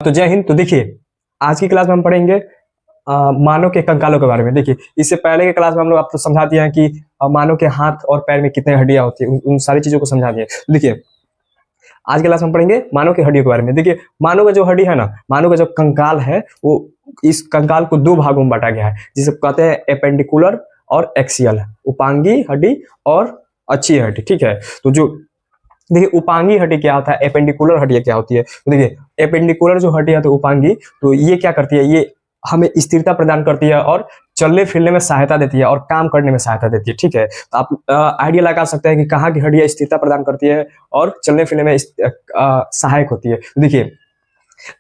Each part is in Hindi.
तो जय हिंद। तो देखिए आज की क्लास में हम पढ़ेंगे मानव के कंकालों के बारे में। देखिए इससे पहले के क्लास में हम लोग आपको समझा दिया है कि मानव के हाथ और पैर में कितने हड्डियां होती है, उन सारी चीजों को समझा दिया। देखिए आज की क्लास में हम पढ़ेंगे मानव की हड्डियों के बारे में। देखिए मानव का जो हड्डी है ना, मानव का जो कंकाल है वो इस कंकाल को दो भागों में बांटा गया है, जिसे कहते हैं एपेंडिकुलर और एक्सियल, उपांगी हड्डी और अच्छी हड्डी। ठीक है, तो जो देखिए उपांगी हड्डी क्या होता है, एपेंडिकुलर हड्डी क्या होती है। तो देखिए एपेंडिकुलर जो हड्डी है तो उपांगी, तो ये क्या करती है, ये हमें स्थिरता प्रदान करती है और चलने फिरने में सहायता देती है और काम करने में सहायता देती है। ठीक है, तो आप आइडिया लगा सकते हैं कि कहाँ की हड्डियां स्थिरता प्रदान करती है और चलने फिरने में सहायक होती है। तो देखिए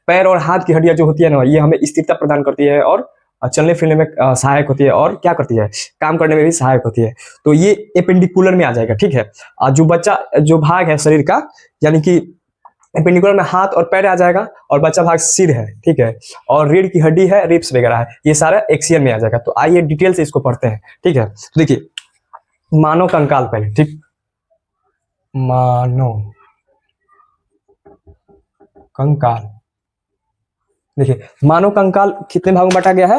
पैर और हाथ की हड्डियां जो होती है ना, ये हमें स्थिरता प्रदान करती है और चलने फिरने में सहायक होती है और क्या करती है, काम करने में भी सहायक होती है। तो ये एपेंडिकुलर में आ जाएगा। ठीक है, जो भाग है शरीर का, यानी कि एपेंडिकुलर में हाथ और पैर आ जाएगा और बच्चा भाग सिर है। ठीक है, और रीढ़ की हड्डी है, रिब्स वगैरह है, ये सारा एक्सियल में आ जाएगा। तो आइए डिटेल से इसको पढ़ते हैं। ठीक है, तो देखिए मानव कंकाल पहले। ठीक, मानव कंकाल। देखिए मानव कंकाल कितने भागों में बांटा गया है,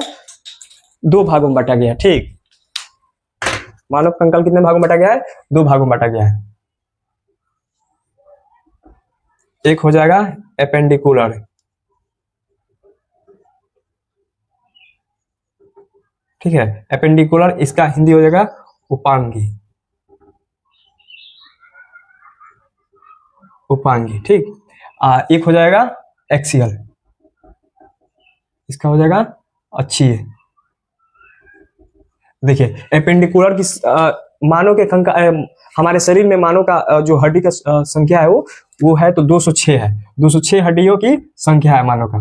दो भागों में बांटा गया है। ठीक, मानव कंकाल कितने भागों में बांटा गया है, दो भागों में बांटा गया है। एक हो जाएगा एपेंडिकुलर, ठीक है, एपेंडिकुलर, इसका हिंदी हो जाएगा उपांगी, उपांगी। ठीक, एक हो जाएगा एक्सियल, इसका हो जाएगा अच्छी है। देखिए एपेंडिकुलर की मानव के कंकाल, हमारे शरीर में मानव का जो हड्डी का संख्या है वो है तो 206 है। 206 हड्डियों की संख्या है मानव का,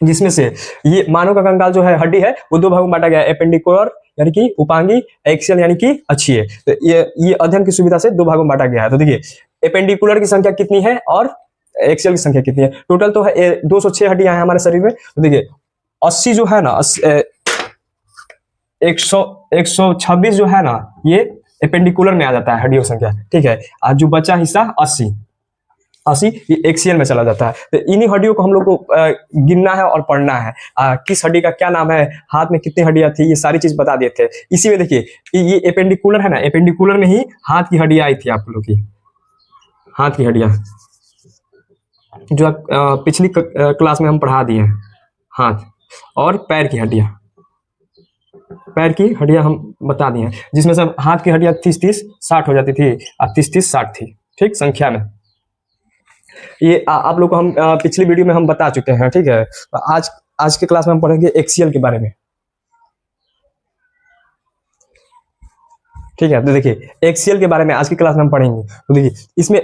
जिसमें से ये मानव का कंकाल जो है हड्डी है वो दो भागों में बांटा गया है, एपेंडिकुलर यानी कि उपांगी, एक्सियल यानी कि अच्छी है। तो ये अध्ययन की सुविधा से दो भागों में बांटा गया है। तो देखिए एपेंडिकुलर की संख्या कितनी है और एक्सियल की संख्या कितनी है। टोटल तो है 206 हड्डियां हैं हमारे शरीर में। तो देखिए 80 जो है ना, 126 जो है ना, ये एपेंडिकुलर में आ जाता है हड्डियों की संख्या। ठीक है, और जो बचा हिस्सा 80 ये एक्सियल में चला जाता है। तो इन्हीं हड्डियों को हम लोग को गिनना है और पढ़ना है। किस हड्डी का क्या नाम है, हाथ में कितनी हड्डियां थी, ये सारी चीज बता दिए थे। इसी में देखिए ये एपेंडिकुलर है ना, एपेंडिकुलर में ही हाथ की हड्डियां आई थी आप लोग की, हाथ की हड्डियां जो पिछली क्लास में हम पढ़ा दिए हैं। हाथ और पैर की हड्डियां, पैर की हड्डियां हम बता दिए हैं, जिसमें से हाथ की हड्डियां 30-30-60 हो जाती थी और 30-30-60 थी। ठीक, संख्या में ये आप लोग को हम पिछली वीडियो में हम बता चुके हैं। ठीक है, तो आज के क्लास में हम पढ़ेंगे एक्सियल के बारे में। ठीक है, तो देखिए एक्सियल के बारे में आज की क्लास में हम पढ़ेंगे। तो देखिए इसमें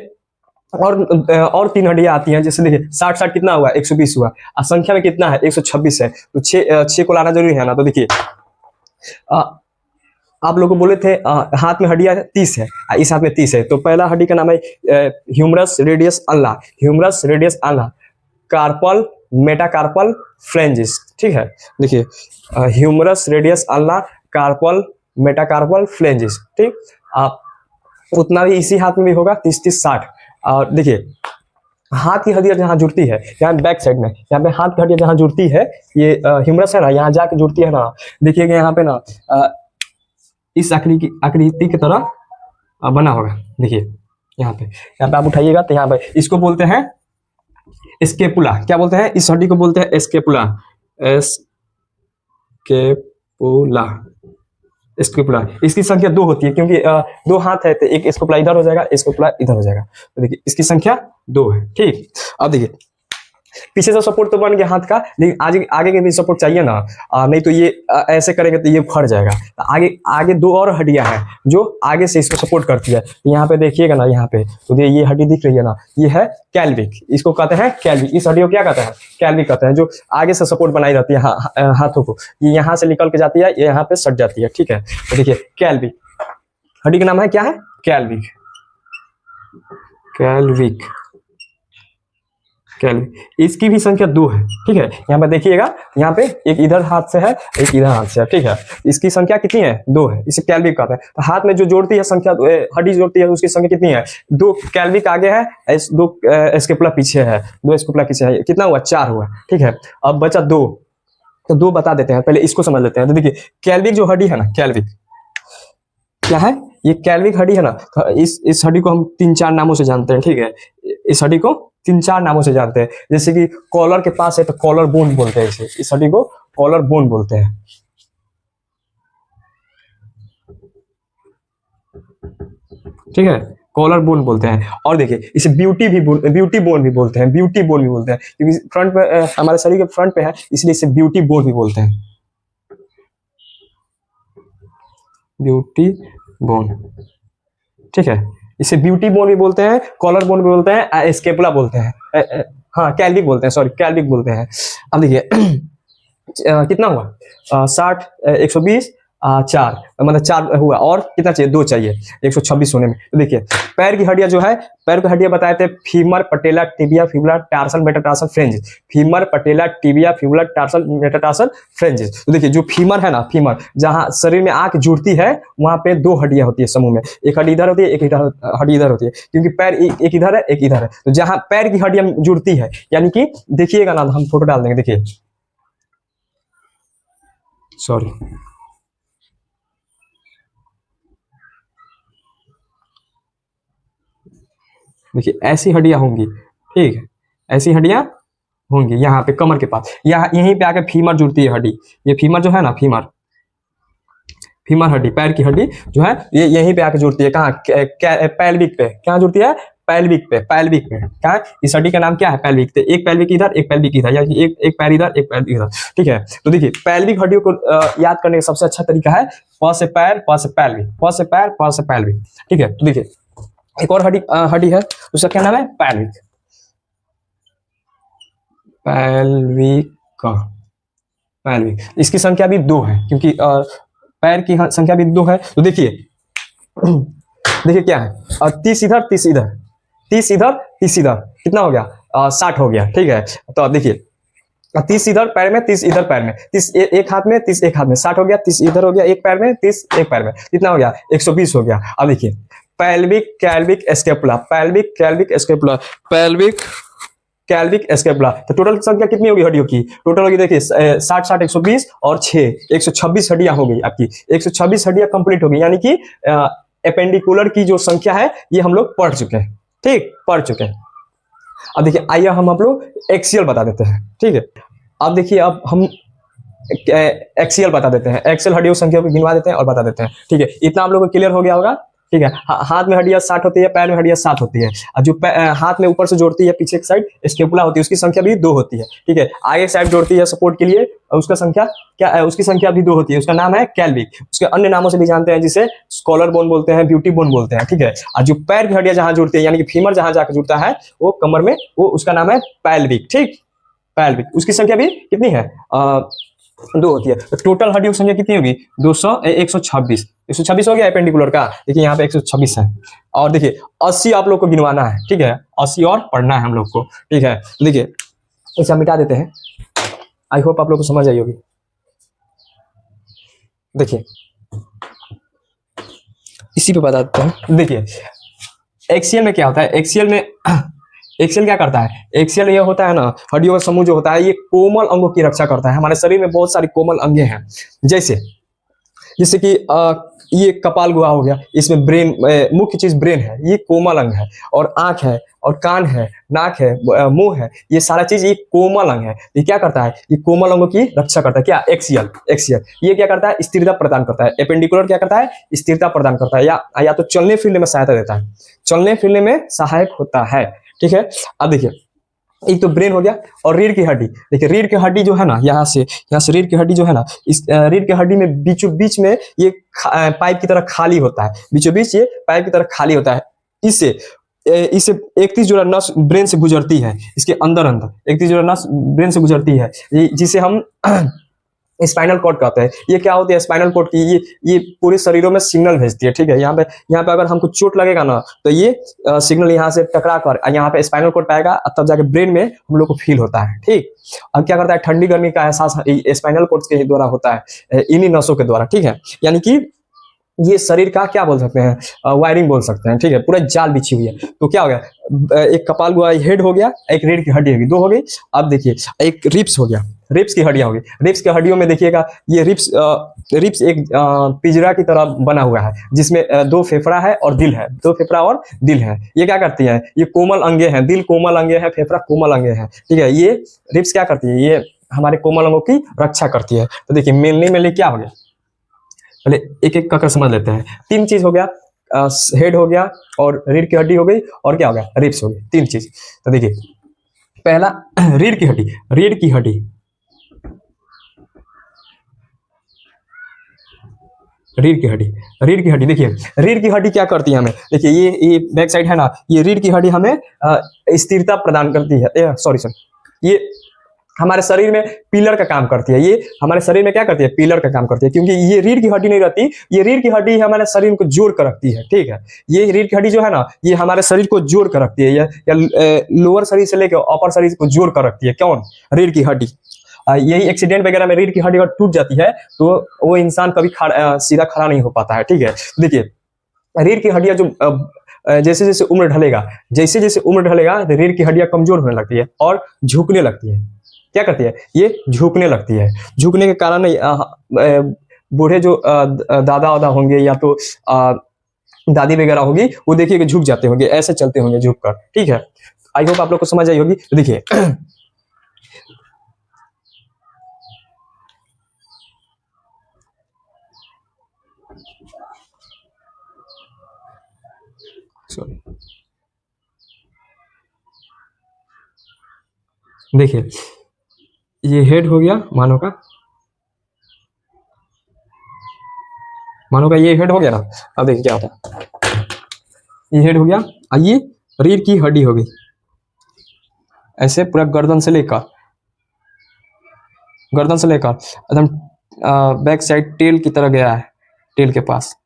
और 3 हड्डियां आती हैं। जैसे देखिए 60-60 कितना हुआ, 120 हुआ, और संख्या में कितना है, 126 है। तो 6 को लाना जरूरी है ना। तो देखिए आप लोग को बोले थे हाथ में हड्डियां 30 है, इस हाथ में 30 है। तो पहला हड्डी का नाम है humerus radius ulna, humerus radius ulna, carpal, metacarpal, phalanges. ठीक है, देखिए humerus radius ulna, carpal, metacarpal, phalanges. ठीक, उतना भी इसी हाथ में भी होगा, 30-30-60। और देखिए हाथ की हड्डियां जहां जुड़ती है, यहाँ बैक साइड में, यहाँ पे हाथ की हड्डियां जहां जुड़ती है, ये ह्यूमरस है ना, यहाँ जाके जुड़ती है ना। देखिएगा यहाँ पे ना इस आकृति की तरह बना होगा। देखिए यहाँ पे आप उठाइएगा तो यहाँ पे इसको बोलते हैं स्केपुला। क्या बोलते हैं, इस हड्डी को बोलते हैं स्केपुला, स्केपुला, स्केपुला। इसकी संख्या 2 होती है, क्योंकि 2 हाथ है तो एक स्केपुला इधर हो जाएगा, स्केपुला इधर हो जाएगा। तो देखिए इसकी संख्या 2 है। ठीक, अब देखिए पीछे से सपोर्ट तो बन गया हाथ का, लेकिन आगे के भी सपोर्ट चाहिए ना। नहीं तो ये ऐसे करेंगे तो ये उखड़ जाएगा। आगे 2 और हड्डियां हैं जो आगे से इसको सपोर्ट करती है। तो यहाँ पे देखिएगा ना, यहाँ पे तो ये हड्डी दिख रही है ना, ये है कैल्विक, इसको कहते हैं कैल्विक। इस हड्डी को क्या कहते हैं, कैल्विक कहते हैं, जो आगे से सपोर्ट बनाई रहती है हाथों को। ये यहाँ से निकल के जाती है, ये यहाँ पे सट जाती है। ठीक है, तो देखिए कैल्विक हड्डी का नाम है, क्या है, कैल्विक, कैल्विक, केल्विन। इसकी भी संख्या 2 है, ठीक है। यहाँ पे देखिएगा, यहाँ पे एक इधर हाथ से है, एक इधर हाथ से है, ठीक है। इसकी संख्या कितनी है? 2 है। इसे केल्विन कहते हैं। तो हाथ में जो जोड़ती है संख्या, हड्डी जोड़ती है, उसकी संख्या कितनी है? 2 केल्विन आगे है, 2 स्केपुला पीछे है, 2 स्केपुला पीछे है। कितना हुआ? 4 हुआ, ठीक है। अब बचा 2, तो 2 बता देते हैं, पहले इसको समझ लेते हैं। तो देखिए, केल्विन जो हड्डी है ना, केल्विन क्या है? ये केल्विन हड्डी है ना, तो इस हड्डी को हम 3-4 नामों से जानते हैं, ठीक है। इस हड्डी को 3-4 नामों से जानते हैं। जैसे कि कॉलर के पास है तो कॉलर बोन बोलते हैं इसे, इस हड्डी को कॉलर बोन बोलते हैं, ठीक है। कॉलर बोन बोलते हैं। और देखिए, इसे ब्यूटी बोन भी बोलते हैं, ब्यूटी बोन भी बोलते हैं, क्योंकि फ्रंट पे हमारे शरीर के फ्रंट पे है, इसलिए इसे ब्यूटी बोन भी बोलते हैं, ब्यूटी बोन, ठीक है। इसे ब्यूटी बोन भी बोलते हैं, कॉलर बोन भी बोलते हैं, स्केपुला बोलते हैं, हाँ केल्विक बोलते हैं, सॉरी केल्विक बोलते हैं। अब देखिए कितना हुआ? 60, 120, 4, मतलब 4 हुआ, और कितना चाहिए? 2 चाहिए 126 होने में। तो देखिए, पैर की हड्डियां जो है, पैर की हड्डियां बताए थे, femur, patella, tibia, fibula, tarsal, metatarsal, phalanges. Femur, patella, tibia, fibula, tarsal, metatarsal, phalanges. तो देखिए, जो फीमर है ना, फीमर जहां शरीर में आंख जुड़ती है, वहां पे 2 हड्डियां होती है समूह में। एक हड्डी इधर होती है, एक हड्डी इधर होती है, क्योंकि पैर एक इधर है, एक इधर है। तो जहां पैर की हड्डियां जुड़ती है, यानी कि देखिएगा ना, हम फोटो डाल देंगे, देखिए, सॉरी, देखिए ऐसी हड्डियां होंगी, ठीक है, ऐसी हड्डियां होंगी यहाँ पे कमर के पास, यहाँ यहीं पे आके फीमर जुड़ती है हड्डी। ये फीमर जो है ना, फीमर हड्डी, पैर की हड्डी जो है, ये यहीं पे आके जुड़ती है। कहाँ? पैल्विक पे। कहाँ जुड़ती है? पैल्विक पे, पैल्विक पे। कहाँ? इस हड्डी का नाम क्या है? पैल्विक। तो एक पैल्विक इधर, एक पैल्विक इधर, यानी एक पैर इधर, एक पैर इधर, ठीक है। तो देखिए, पैल्विक हड्डियों को याद करने का सबसे अच्छा तरीका है प से पैर, प से पैल्विक, प से पैर, प से पैल्विक, ठीक है। तो देखिए, एक और हड्डी है, उसका क्या नाम है? Pelvic, pelvic, pelvic. इसकी संख्या भी 2 है, क्योंकि पैर की संख्या भी 2 है। तो देखिए देखिए क्या है, 30 इधर, 30 इधर, 30 इधर, 30 इधर, कितना हो गया? 60 हो गया, ठीक है। तो अब देखिए, 30 इधर पैर में, 30 इधर पैर में, 30 एक हाथ में, 30 एक हाथ में, 60 हो गया। 30 इधर हो गया एक पैर में, 30 एक पैर में, कितना हो गया? 120 हो गया। अब देखिए, pelvic, clavicle, scapula, pelvic, clavicle, scapula, pelvic, clavicle, scapula. तो टोटल संख्या कितनी होगी हड्डियों की? टोटल होगी, देखिए 60, 60, 120 और 6, 126 हड्डियां हो गई आपकी। 126 हड्डियां कंप्लीट हो गई, यानी कि एपेंडिकुलर की जो संख्या है, ये हम लोग पढ़ चुके हैं, ठीक, पढ़ चुके हैं। अब देखिए, आइए हम आप लोग एक्सियल बता देते हैं, ठीक है। अब देखिए, अब हम एक्सियल बता देते हैं, एक्सियल हड्डियों संख्या को गिनवा देते हैं और बता देते हैं, ठीक है। इतना आप लोगों को क्लियर हो गया होगा, ठीक है। हाथ में हड्डियां 60 होती है, पैर में हड्डियां 7 होती है, और जो हाथ में ऊपर से जोड़ती है पीछे की साइड स्केपुला होती है, उसकी संख्या भी 2 होती है, ठीक है। आगे साइड जोड़ती है सपोर्ट के लिए, उसका संख्या क्या है? उसकी संख्या भी 2 होती है, उसका नाम है कैल्विक। उसके अन्य नामों से भी जानते हैं, जिसे स्कॉलर बोन बोलते हैं, ब्यूटी बोन बोलते हैं, ठीक है। और जो पैर की हड्डियां जहां जुड़ती है, यानी कि फीमर जहां जाकर जुड़ता है, वो कमर में, वो उसका नाम है पैल्विक, ठीक, पैल्विक। उसकी संख्या भी कितनी है? 2 होती है। तो टोटल हड्डियों की संख्या कितनी होगी? 126, 126 हो गया एपेंडिकुलर का। देखिए यहाँ पे 126 है, और देखिए 80 आप लोग को गिनवाना है, ठीक है, 80 और पढ़ना है हम लोग को, ठीक है। देखिए, इसे हम मिटा देते हैं, आई होप आप लोग को समझ आई होगी। देखिए, इसी पे बता देते हैं। देखिए, एक्सियल में क्या होता है? एक्सियल क्या करता है? एक्सियल ये होता है ना, हड्डियों का समूह जो होता है, ये कोमल अंगों की रक्षा करता है। हमारे शरीर में बहुत सारी कोमल अंगे हैं, जैसे कि ये कपाल गुहा हो गया, इसमें ब्रेन, मुख्य चीज ब्रेन है, ये कोमल अंग है, और आंख है, और कान है, नाक है, मुंह है, ये सारा चीज ये कोमल अंग है। ये क्या करता है? ये कोमल अंगों की रक्षा करता है। क्या? एक्सियल ये क्या करता है? स्थिरता प्रदान करता है। एपेंडिकुलर क्या करता है? स्थिरता प्रदान करता है, या तो चलने फिरने में सहायता देता है, चलने फिरने में सहायक होता है, ठीक है। अब देखिए, एक तो ब्रेन हो गया, और रीढ़ की हड्डी। देखिए, रीढ़ की हड्डी जो है ना, यहाँ से रीढ़ की हड्डी जो है ना, इस रीढ़ की हड्डी में बीचों बीच में ये पाइप की तरह खाली होता है, बीचों बीच ये पाइप की तरह खाली होता है। इससे 31 जोड़ा नस ब्रेन से गुजरती है, इसके अंदर 31 जोड़ा नस ब्रेन से गुजरती है, जिसे हम स्पाइनल कॉर्ड कहते हैं। ये क्या होती है स्पाइनल कॉर्ड की, ये पूरे शरीरों में सिग्नल भेजती है, ठीक है। यहाँ पे अगर हमको चोट लगेगा ना तो ये सिग्नल यहाँ से टकरा कर यहाँ पे स्पाइनल कॉर्ड पाएगा, तब जाके ब्रेन में हम लोग को फील होता है, ठीक। अब क्या करता है, ठंडी गर्मी का एहसास स्पाइनल कॉर्ड के द्वारा होता है, इन्हीं नसों के द्वारा, ठीक है। यानी कि ये शरीर का क्या बोल सकते हैं, वायरिंग बोल सकते हैं, ठीक है। पूरा जाल बिछी हुई है। तो क्या हो गया, एक कपाल हुआ, हेड हो गया, एक रीढ़ की हड्डी होगी, दो हो गई। अब देखिए एक रिप्स हो गया, रिप्स की हड्डियां होगी। रिप्स की हड्डियों में देखिएगा ये रिप्स एक पिंजरा की तरह बना हुआ है, जिसमें दो फेफड़ा है और दिल है, दो फेफड़ा और दिल है। ये क्या करती है, ये कोमल अंगे हैं, दिल कोमल अंगे है, फेफड़ा कोमल अंगे है, ठीक है। ये रिप्स क्या करती है, ये हमारे कोमल अंगों की रक्षा करती है। तो देखिए मेनली क्या हो गया, पहले एक एक कर समझ लेते हैं। तीन चीज हो गया, हेड हो गया और रीढ़ की हड्डी हो गई, और क्या हो गया, रिप्स हो गई, तीन चीज। तो देखिए पहला रीढ़ की हड्डी, रीढ़ की हड्डी, रीढ़ की हड्डी, रीढ़ की हड्डी। देखिए रीढ़ की हड्डी क्या करती है हमें, देखिए ये बैक साइड है ना, ये रीढ़ की हड्डी हमें स्थिरता प्रदान करती है। सॉरी ये हमारे शरीर में पिलर का काम करती है। ये हमारे शरीर में क्या करती है, पिलर का काम करती है, क्योंकि ये रीढ़ की हड्डी नहीं रहती, ये रीढ़ की हड्डी हमारे शरीर को जोड़ कर रखती है, ठीक है। ये रीढ़ की हड्डी जो है ना, ये हमारे शरीर को जोड़ कर रखती है, या लोअर शरीर से लेकर अपर शरीर को जोड़ कर रखती है। कौन, रीढ़ की हड्डी। यही एक्सीडेंट वगैरह में रीढ़ की हड्डी अगर टूट जाती है तो वो इंसान कभी सीधा खड़ा नहीं हो पाता है, ठीक है। देखिए रीढ़ की हड्डियां जो जैसे जैसे उम्र ढलेगा, जैसे जैसे उम्र ढलेगा तो रीढ़ की हड्डियां कमजोर होने लगती है और झुकने लगती है। क्या करती है, ये झुकने लगती है। झुकने के कारण बूढ़े जो दादा वादा होंगे या तो दादी वगैरह होगी, वो देखिए कि झुक जाते होंगे, ऐसे चलते होंगे झुक कर, ठीक है। आई होप आप लोग को समझ आई होगी। तो देखिए देखिए ये हेड हो गया मानव का, मानो का ये हेड हो गया ना। अब देखिए क्या होता है, ये हेड हो गया, ये रीढ़ की हड्डी हो गई, ऐसे पूरा गर्दन से लेकर एकदम बैक साइड टेल की तरह गया है, टेल के पास।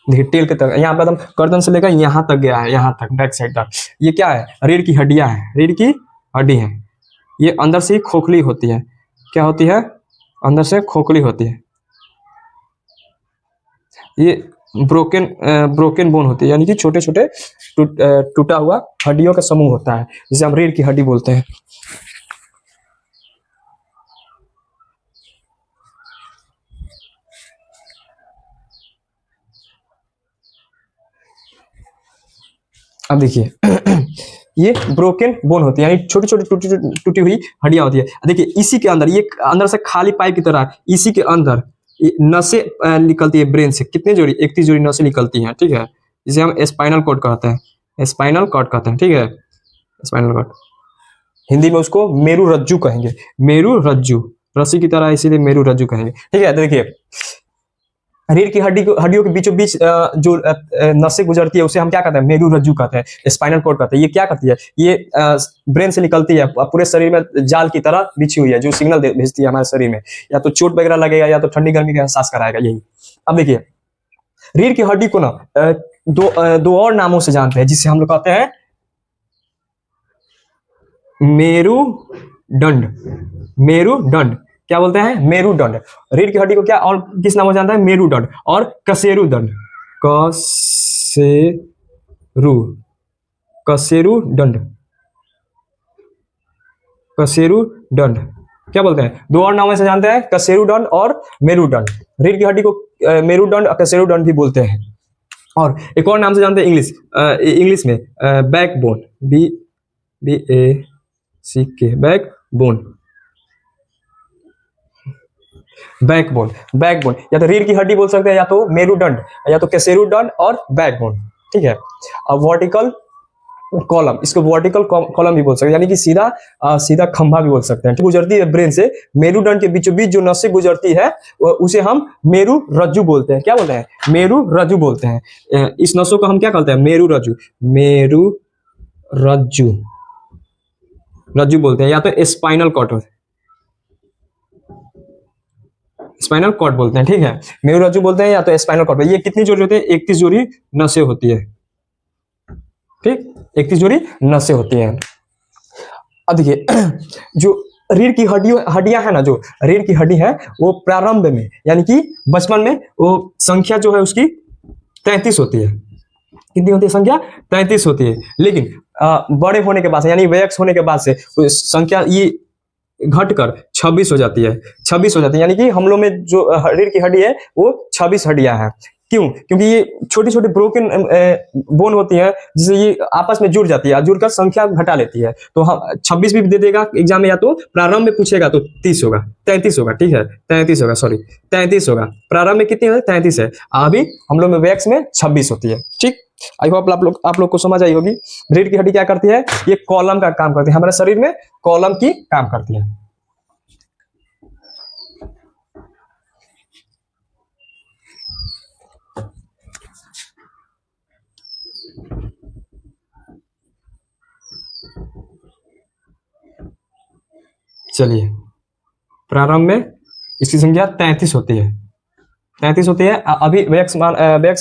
देखिए टेल के तरह यहाँ पे एकदम गर्दन से लेकर यहाँ तक गया है, यहाँ तक बैक साइड तक। ये क्या है, रीढ़ की हड्डियां हैं, रीढ़ की हड्डी है। ये अंदर से खोखली होती है, क्या होती है, अंदर से खोखली होती है। ये ब्रोकन बोन होती है, यानी कि छोटे छोटे टूटा हुआ हड्डियों का समूह होता है, जिसे हम रीढ़ की हड्डी बोलते हैं। अब देखिए ये ब्रोकन बोन होती है, यानी छोटी छोटी टूटी हुई हड्डियां होती है। देखिए इसी के अंदर, ये अंदर से खाली पाइप की तरह, इसी के अंदर नसें निकलती है ब्रेन से। कितनी जोड़ी, 31 जोड़ी नसें निकलती हैं, ठीक है। जिसे हम स्पाइनल कॉर्ड कहते हैं, स्पाइनल कॉर्ड कहते हैं, ठीक है। स्पाइनल कॉर्ड, हिंदी में उसको मेरु रज्जु कहेंगे, मेरु रज्जु, रस्सी की तरह, इसीलिए मेरु रज्जु कहेंगे, ठीक है। तो देखिए रीढ़ की हड्डियों के बीचों बीच जो नसें गुजरती है उसे हम क्या कहते हैं, मेरु रज्जु कहते हैं, स्पाइनल कॉर्ड कहते हैं। ये क्या करती है, ये ब्रेन से निकलती है, पूरे शरीर में जाल की तरह बिछी हुई है, जो सिग्नल भेजती है हमारे शरीर में, या तो चोट वगैरह लगेगा या तो ठंडी गर्मी का एहसास कराएगा, यही। अब देखिए रीढ़ की हड्डी को ना दो और नामों से जानते हैं, जिसे हम लोग कहते हैं मेरुदंड, मेरुदंड। क्या बोलते हैं, मेरुदंड। रीढ़ की हड्डी को क्या और किस नाम से जानता है, मेरुदंड और कशेरुदंड, कशेरुदंड, कशेरुदंड। क्या बोलते हैं, दो और नामों से जानते हैं, कशेरुदंड और मेरुदंड। रीढ़ की हड्डी को मेरुदंड और कशेरुदंड भी बोलते हैं। और एक और नाम से जानते हैं इंग्लिश में backbone, BACK, backbone, backbone, backbone. या तो रीढ़ की हड्डी बोल सकते हैं, या तो मेरुदंड, या तो कशेरुदंड और बैकबोन, ठीक है। अब वर्टिकल कॉलम, इसको वर्टिकल कॉलम भी बोल सकते हैं, यानी कि सीधा खंभा भी बोल सकते हैं। गुजरती है ब्रेन से, मेरुदंड के बीचों बीच जो नसें गुजरती है उसे हम मेरु रज्जु बोलते हैं। क्या बोलते हैं, मेरु रज्जु बोलते हैं। इस नसों को हम क्या कहते हैं, मेरु रज्जु, मेरु रज्जु, रज्जु बोलते हैं, या तो स्पाइनल कॉर्ड, स्पाइनल कॉर्ड बोलते हैं, ठीक है, मेरुरज्जु बोलते हैं या तो स्पाइनल कॉर्ड। ये कितनी जोड़ी होती है? 31 जोड़ी नसें होती है, ठीक, 31 जोड़ी नसें होती है। अब देखिए जो रीढ़ की हड्डियां है ना, जो रीढ़ की हड्डी है वो प्रारंभ में यानी कि बचपन में वो संख्या जो है उसकी 33 होती है। कितनी होती है संख्या? 33 होती है। लेकिन बड़े होने के बाद यानी वयस्क होने के बाद से संख्या ये घटकर 26 हो जाती है, 26 हो जाती है, यानी कि हम लोग में जो रीढ़ की हड्डी है वो 26 हड्डियां हैं। क्यों? क्योंकि ये छोटी छोटी ब्रोकन बोन होती है जिससे ये आपस में जुड़ जाती है, जुड़कर संख्या घटा लेती है। तो हम 26 भी दे देगा एग्जाम में, या तो प्रारंभ में पूछेगा तो 30 होगा, 33 होगा, ठीक है, 33 होगा, सॉरी 33 होगा। प्रारंभ में कितनी है? 33 है। अभी हम लोग में वैक्स में 26 होती है, ठीक। आई होप आप लोग को समझ आई होगी। रीढ़ की हड्डी क्या करती है? ये कॉलम का काम करती है, हमारे शरीर में कॉलम की काम करती है। चलिए, प्रारंभ में इसकी संख्या 33 होती है, 33 होती है। अभी वैक्स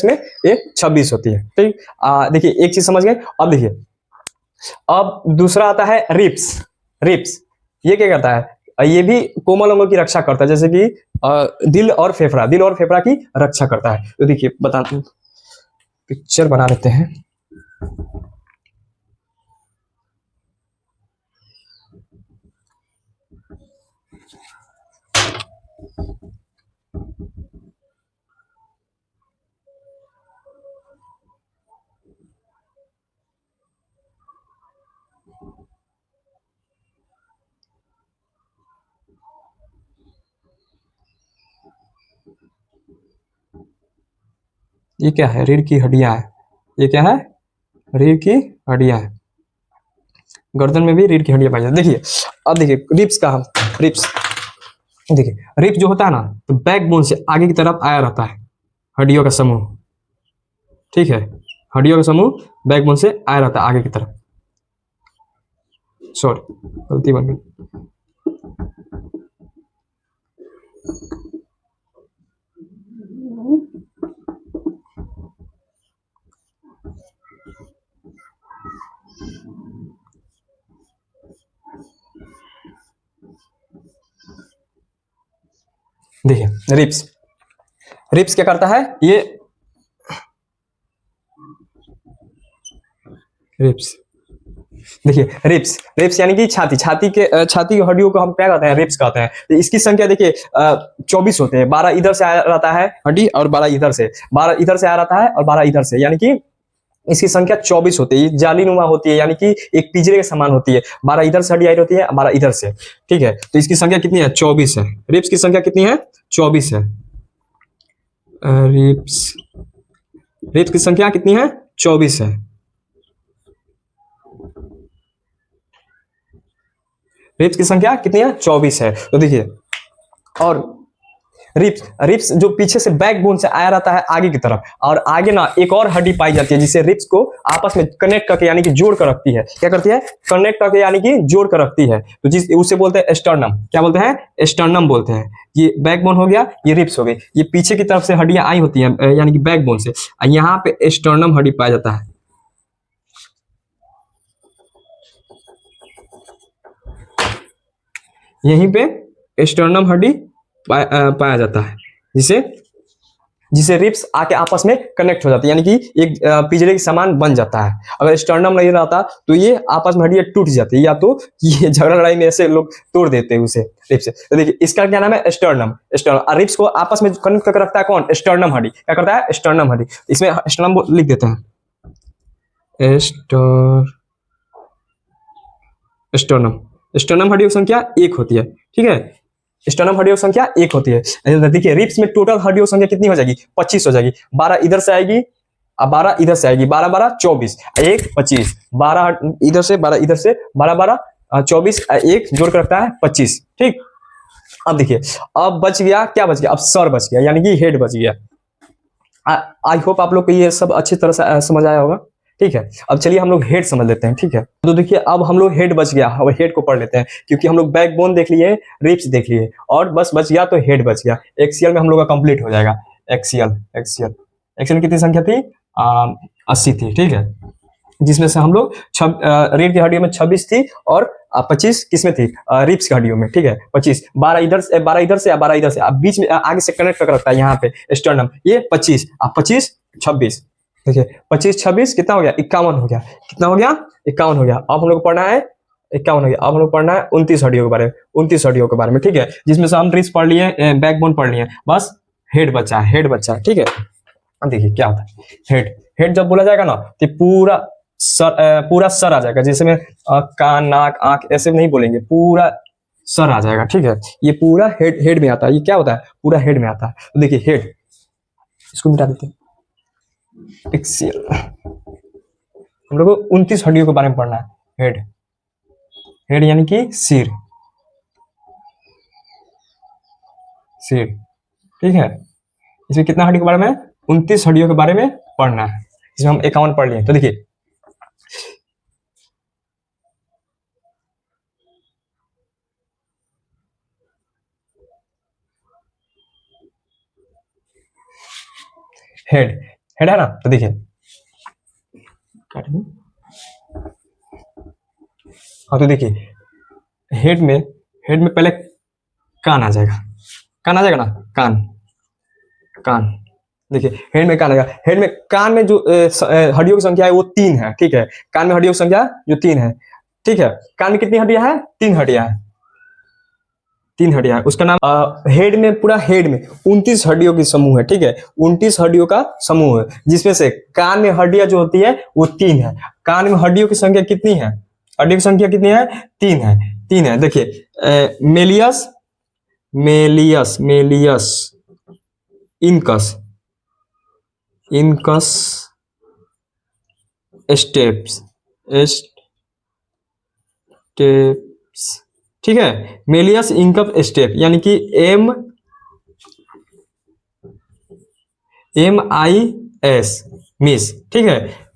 में ये 26 होती है, ठीक। देखिए एक चीज समझ गए। अब देखिए, अब दूसरा आता है रिप्स। रिप्स ये क्या करता है? ये भी कोमल अंगों की रक्षा करता है, जैसे कि दिल और फेफड़ा की रक्षा करता है। तो देखिए बताते हैं, पिक्चर बना लेते हैं। ये क्या है? रीढ़ की हड्डियां है। ये क्या है? रीढ़ की हड्डियां है। गर्दन में भी रीढ़ की हड्डियां पाई जाती है। देखिए अब देखिए रिप्स का, रिप्स देखिए, रिप्स जो होता है ना, तो बैकबोन से आगे की तरफ आया रहता है, हड्डियों का समूह, ठीक है, हड्डियों का समूह बैकबोन से आया रहता है आगे की तरफ। सॉरी गलती बन गई। देखिए रिप्स, रिप्स क्या करता है? ये रिप्स, देखिए रिप्स, रिप्स यानी कि छाती की हड्डियों को हम क्या कहते हैं? रिप्स कहते हैं। तो इसकी संख्या देखिए 24 होते हैं। 12 इधर से आया रहता है हड्डी, और 12 इधर से, 12 इधर से आया रहता है और 12 इधर से, यानी कि इसकी संख्या 24 होती है। जालीनुमा होती है, यानी कि एक पिंजरे के समान होती है। 12 इधर से हड्डी आई होती है, 12 इधर से, ठीक है। तो इसकी संख्या कितनी है? 24 है। रिप्स की संख्या कितनी है? 24 है। रिप्स, रिप्स की संख्या कितनी है? 24 है। रिप्स की संख्या कितनी है? 24 है। तो देखिए, और रिप्स जो पीछे से बैकबोन से आया रहता है आगे की तरफ, और आगे ना एक और हड्डी पाई जाती है जिसे रिप्स को आपस में कनेक्ट करके यानी कि जोड़ कर रखती है। क्या करती है? कनेक्ट करके यानी कि जोड़ कर रखती है। तो जिस उसे बोलते हैं स्टर्नम। क्या बोलते हैं? स्टर्नम बोलते हैं। ये बैकबोन हो गया, ये रिप्स हो गई। ये पीछे की तरफ से हड्डियां आई होती हैं यानी कि बैकबोन से, यहाँ पे स्टर्नम हड्डी पाया जाता है। यहीं पे स्टर्नम हड्डी पाया जाता है, जिसे रिप्स आके आपस में कनेक्ट हो जाती है, यानी कि एक पिंजरे के समान बन जाता है। अगर स्टर्नम नहीं रहता तो ये आपस में हड्डियां टूट जाती है, या तो ये झगड़ा लड़ाई में ऐसे लोग तोड़ देते हैं उसे, रिप्स से। तो देखिए इसका क्या नाम है? स्टर्नम। स्टर्नम रिप्स को आपस में कनेक्ट करके रखता है कौन? स्टर्नम हड्डी। क्या करता है? स्टर्नम हड्डी। इसमें स्टर्नम लिख देते हैं, स्टर्नम। स्टर्नम हड्डियों की संख्या 1 होती है, ठीक है। स्टर्नम हड्डियों की संख्या 1 होती है। देखिए रिप्स में टोटल हड्डियों की संख्या कितनी हो जाएगी? 25 हो जाएगी। 12 इधर से आएगी, अब 12 इधर से आएगी, 12 12 24, 1 25, 12 इधर से, 12 इधर से, 12 12 24, 1 जोड़ कर रखता है 25, ठीक। अब देखिए, अब बच गया, क्या बच गया? अब सर बच गया, यानी कि हेड बच गया। आई होप आप लोग को ये सब अच्छी तरह से समझ आया होगा। ठीक है। अब चलिए हम लोग हेड समझ लेते हैं, ठीक है। तो देखिए अब हम लोग हेड बच गया, अब हेड को पढ़ लेते हैं, क्योंकि हम लोग बैकबोन देख लिए, रिब्स देख लिए, और बस बच गया तो हेड बच गया। एक्सियल में हम लोग का कंप्लीट हो जाएगा। एक्सियल एक्सियल एक्सियल कितनी संख्या थी? 80 थी, ठीक है। जिसमें से हम लोग रीढ़ की हड्डियों में 26 थी और 25 किसमें थी? रिब्स की हड्डियों में, ठीक है। 25, 12 इधर से, 12 इधर से, 12 इधर से, अब बीच में आगे से कनेक्ट कर रखता है यहाँ पे स्टर्नम, ये 25, 25 26, देखिए 25 26 कितना हो गया? 51 हो गया। कितना हो गया? 51 हो गया। अब हम लोग पढ़ना है 51 हो गया। अब हम लोग पढ़ना है 29 हड्डियों के बारे में, 29 हड्डियों के बारे में, ठीक है। जिसमें से हम रिब्स पढ़ लिए, बैकबोन पढ़ लिए, बस हेड बचा, हेड बचा, ठीक है। अब देखिए क्या होता है हेड। हेड जब बोला जाएगा ना तो पूरा सर आ जाएगा, जैसे में कान नाक आंख ऐसे नहीं बोलेंगे, पूरा सर आ जाएगा, ठीक है। ये पूरा हेड में आता है। ये क्या होता है? पूरा हेड में आता है। तो देखिए हेड, इसको मिटा देते हैं। एक्सियल, हम लोग को 29 हड्डियों के बारे में पढ़ना है। हेड, हेड यानी कि सिर, सिर, ठीक है। इसमें कितना हड्डी के बारे में? 29 हड्डियों के बारे में पढ़ना है। इसमें हम 51 पढ़ लिए। तो देखिए हेड, हेड है ना, तो देखिए हाँ, तो देखिए हेड में पहले कान आ जाएगा, कान आ जाएगा ना, कान, कान, देखिए हेड में कान आएगा। हेड में कान में जो हड्डियों की संख्या है वो 3 है, ठीक है। कान में हड्डियों की संख्या जो 3 है, ठीक है। कान में कितनी हड्डियां हैं? 3 हड्डियां हैं, 3 हड्डियां। उसका नाम हेड में, पूरा हेड में 29 हड्डियों की समूह है, ठीक है। 29 हड्डियों का समूह है, जिसमें से कान में हड्डियां जो होती है वो 3 है। कान में हड्डियों की संख्या कितनी है? हड्डियों की संख्या कितनी है? 3 है, 3 है। देखिए Méliès, Méliès, malleus incus, incus steps, steps, ठीक है। मेलियस इंकप स्टेप यानी कि MIS, मिस, ठीक है।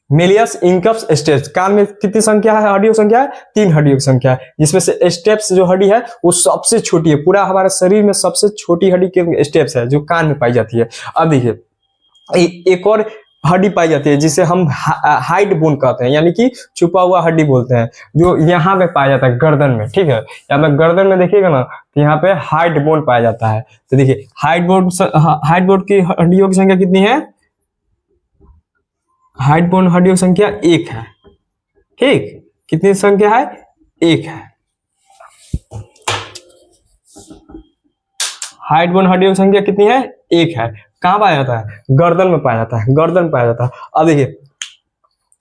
मेलियस इंकप्स स्टेप्स, कान में कितनी संख्या है? हड्डियों की संख्या है 3 हड्डियों की संख्या है, जिसमें से स्टेप्स जो हड्डी है वो सबसे छोटी है। पूरा हमारे शरीर में सबसे छोटी हड्डी के स्टेप्स है जो कान में पाई जाती है। अब देखिए एक और हड्डी पाई जाती है जिसे हम हाइड बोन कहते हैं, यानी कि छुपा हुआ हड्डी बोलते हैं, जो यहाँ पे पाया जाता है गर्दन में, ठीक है। यहाँ पे गर्दन में देखिएगा ना तो यहाँ पे हाइड बोन पाया जाता है। तो देखिए हाइड बोन की हड्डियों की संख्या कितनी है? हाइड बोन हड्डियों की संख्या 1 है, ठीक। कितनी संख्या है? 1 है। हाइड बोन हड्डियों की संख्या कितनी है? 1 है। कहाँ पाया जाता है? गर्दन में पाया जाता है, गर्दन में पाया जाता है। अब देखिए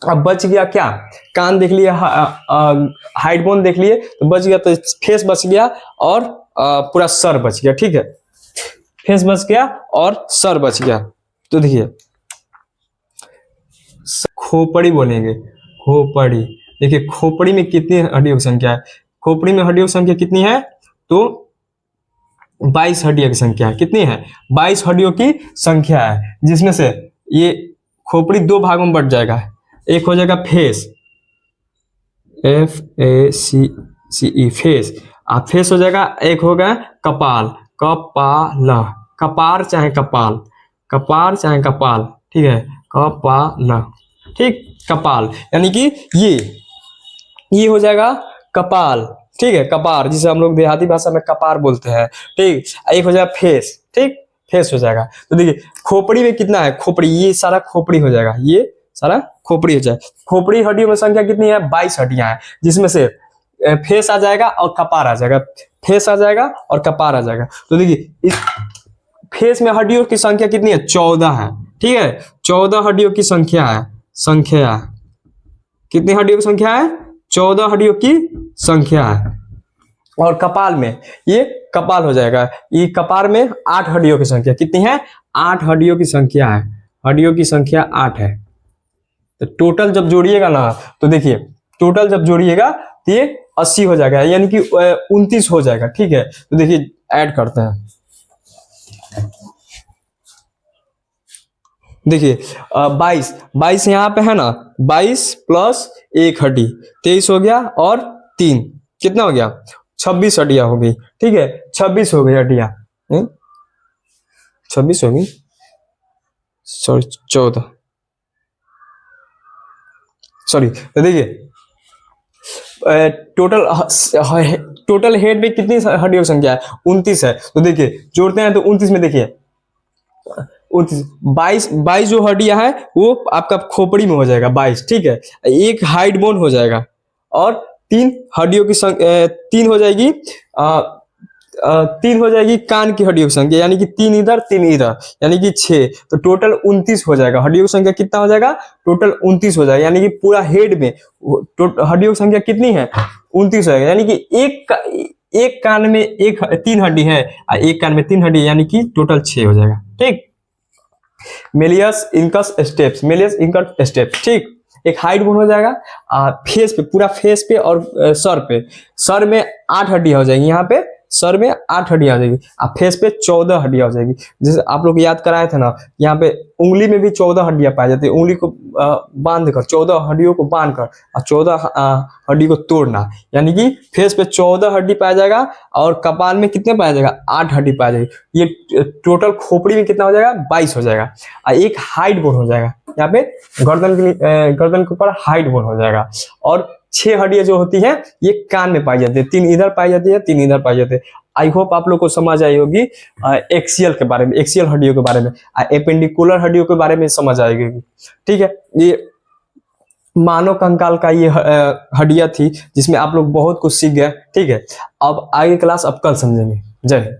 अब बच गया क्या? कान देख लिया, हाइड बोन देख लिए तो बच गया, तो फेस बच गया और पूरा सर बच गया, ठीक है। फेस बच गया और सर बच गया। तो देखिए खोपड़ी बोलेंगे, खोपड़ी। देखिए खोपड़ी में कितनी हड्डियों की संख्या है? खोपड़ी में हड्डियों की संख्या कितनी है? तो 22 हड्डियों की संख्या है। कितनी है? 22 हड्डियों की संख्या है, जिसमें से ये खोपड़ी 2 भागों में बट जाएगा। एक हो जाएगा फेस, FACE, फेस। अब फेस हो जाएगा। एक होगा कपाल, कपाल, कपार चाहे कपाल, कपार चाहे कपाल, ठीक है। कपाल, ठीक, कपाल यानी कि ये हो जाएगा कपाल, ठीक है। कपार जिसे हम लोग देहाती भाषा में कपार बोलते हैं, ठीक। एक हो जाएगा फेस, ठीक, फेस हो जाएगा। तो देखिए खोपड़ी में कितना है? खोपड़ी, ये सारा खोपड़ी हो जाएगा, ये सारा खोपड़ी हो जाए। खोपड़ी हड्डियों में संख्या कितनी है? 22 हड्डियां हैं, जिसमें से फेस आ जाएगा और कपार आ जाएगा, फेस आ जाएगा और कपार आ जाएगा। तो देखिए इस फेस में हड्डियों की संख्या कितनी है? 14 है, ठीक है। 14 हड्डियों की संख्या है, संख्या कितनी हड्डियों की संख्या है? 14 हड्डियों की संख्या है। और कपाल में, ये कपाल हो जाएगा। ये कपार में 8 हड्डियों की संख्या कितनी है? 8 हड्डियों की संख्या है, हड्डियों की संख्या 8 है। तो टोटल जब जोड़िएगा ना तो देखिए टोटल जब जोड़िएगा तो ये 80 हो जाएगा, यानी कि 29 हो जाएगा, ठीक है। तो देखिए ऐड करते हैं। देखिए 22 22 यहाँ पे है ना, 22 प्लस एक हड्डी 23 हो गया, और 3 कितना हो गया, 26 हड्डियां हो गई। ठीक है, 26 हो गई हड्डियां, 26 हो गई, सॉरी 14, सॉरी। तो देखिए टोटल हेड में कितनी हड्डियों की संख्या है, 29 है। तो देखिए जोड़ते हैं तो 29 में देखिए 29, 22 जो हड्डियां है वो आपका खोपड़ी में हो जाएगा 22। ठीक है, एक हाइड बोन हो जाएगा, और 3 हड्डियों की संख्या 3 हो जाएगी, 3 हो जाएगी कान की हड्डियों की संख्या, यानी कि 3 इधर 3 इधर, यानी कि 6। तो टोटल 29 हो जाएगा। हड्डियों की संख्या कितना हो जाएगा, टोटल 29 हो जाएगा, यानी कि पूरा हेड में हड्डियों की संख्या कितनी है, 29 हो जाएगा। यानी कि एक कान में 3 हड्डी है, और एक कान में 3 हड्डी, यानी कि टोटल 6 हो जाएगा। ठीक, Méliès incus steps, Méliès incus steps. ठीक, एक हाइट बोन हो जाएगा, फेस पे, पूरा फेस पे, और सर में 8 हड्डियां हो जाएंगी। यहाँ पे सर में 8 हड्डियां हो जाएगी, और फेस पे 14 हड्डियां हो जाएगी। जैसे आप लोग याद कराए थे ना, यहाँ पे उंगली में भी 14 हड्डियां पाई जाती है। उंगली को बांध कर, 14 हड्डियों को बांध कर, और 14 हड्डी को तोड़ना, यानी कि फेस पे 14 हड्डी पाया जाएगा, और कपाल में कितने पाया जाएगा, 8 हड्डी पाया जाएगी। ये टोटल खोपड़ी में कितना हो जाएगा, 22 हो जाएगा। और एक हाइट बोन हो जाएगा, यहाँ पे गर्दन के ऊपर हाइट बोन हो जाएगा। और 6 हड्डियां जो होती हैं ये कान में पाई जाती है, 3 इधर पाई जाती है, 3 इधर पाई जाती है। आई होप आप लोग को समझ आई होगी एक्सियल के बारे में, एक्सियल हड्डियों के बारे में, एपेंडिकुलर हड्डियों के बारे में समझ आएगी। ठीक है, ये मानव कंकाल का ये हड्डियां थी जिसमें आप लोग बहुत कुछ सीख गए। ठीक है, अब आगे क्लास अब कल समझेंगे। जय हिंद।